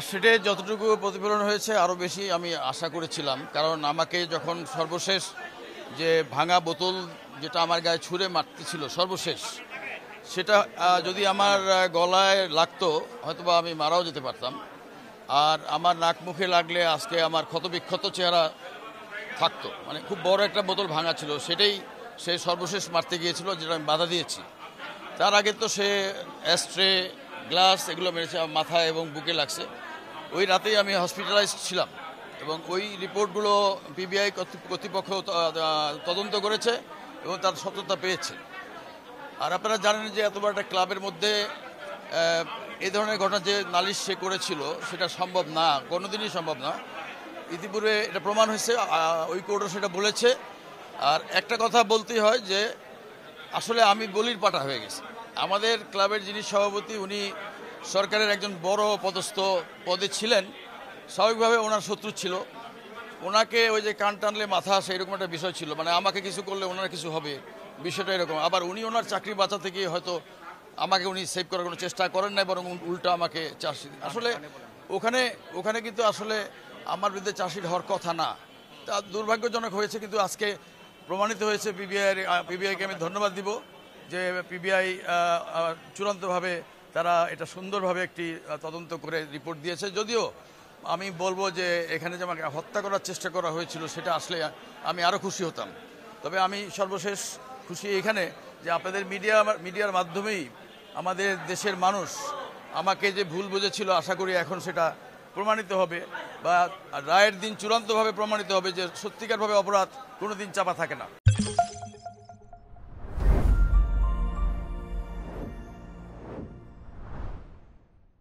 সেটা যতটুকু প্রতিফলন হয়েছে আরও বেশি আমি আশা করেছিলাম, কারণ আমাকে যখন সর্বশেষ যে ভাঙা বোতল যেটা আমার গায়ে ছুঁড়ে মারতেছিল সর্বশেষ, সেটা যদি আমার গলায় লাগতো হয়তোবা আমি মারাও যেতে পারতাম। আর আমার নাক মুখে লাগলে আজকে আমার ক্ষতবিক্ষত চেহারা থাকতো। মানে খুব বড় একটা বোতল ভাঙা ছিল, সেটাই সে সর্বশেষ মারতে গিয়েছিল, যেটা আমি বাধা দিয়েছি। তার আগে তো সে অ্যাস্ট্রে, গ্লাস এগুলো মেরেছে আমার মাথায় এবং বুকে লাগছে। ওই রাতেই আমি হসপিটালাইজড ছিলাম এবং ওই রিপোর্টগুলো পিবিআই কর্তৃপক্ষ তদন্ত করেছে এবং তার সত্যতা পেয়েছে। আর আপনারা জানেন যে এত বড় একটা ক্লাবের মধ্যে এই ধরনের ঘটনা যে নালিশ সে করেছিল সেটা সম্ভব না, কোনোদিনই সম্ভব না। ইতিপূর্বে এটা প্রমাণ হয়েছে, ওই কোর্টও সেটা বলেছে। আর একটা কথা বলতেই হয় যে আসলে আমি বলির পাঠা হয়ে গেছি। আমাদের ক্লাবের যিনি সভাপতি, উনি সরকারের একজন বড় পদস্থ পদে ছিলেন। স্বাভাবিকভাবে ওনার শত্রু ছিল, ওনাকে ওই যে কান টানলে মাথা আসে এরকম একটা বিষয় ছিল। মানে আমাকে কিছু করলে ওনার কিছু হবে, বিষয়টা এরকম। আবার উনি ওনার চাকরি বাঁচাতে গিয়ে হয়তো আমাকে উনি সেভ করার কোনো চেষ্টা করেন নাই, বরং উল্টা আমাকে চার্জশিট। আসলে ওখানে কিন্তু আসলে আমার বিরুদ্ধে চার্জশিট হওয়ার কথা না। তা দুর্ভাগ্যজনক হয়েছে, কিন্তু আজকে প্রমাণিত হয়েছে। পিবিআইকে আমি ধন্যবাদ দিব যে পিবিআই চূড়ান্তভাবে তারা এটা সুন্দরভাবে একটি তদন্ত করে রিপোর্ট দিয়েছে। যদিও আমি বলবো যে এখানে যে আমাকে হত্যা করার চেষ্টা করা হয়েছিল সেটা আসলে আমি আরও খুশি হতাম। তবে আমি সর্বশেষ খুশি এখানে যে আপনাদের মিডিয়ার মাধ্যমেই আমাদের দেশের মানুষ আমাকে যে ভুল বুঝেছিল, আশা করি এখন সেটা প্রমাণিত হবে বা রায়ের দিন চূড়ান্তভাবে প্রমাণিত হবে যে সত্যিকারভাবে অপরাধ কোনোদিন চাপা থাকে না।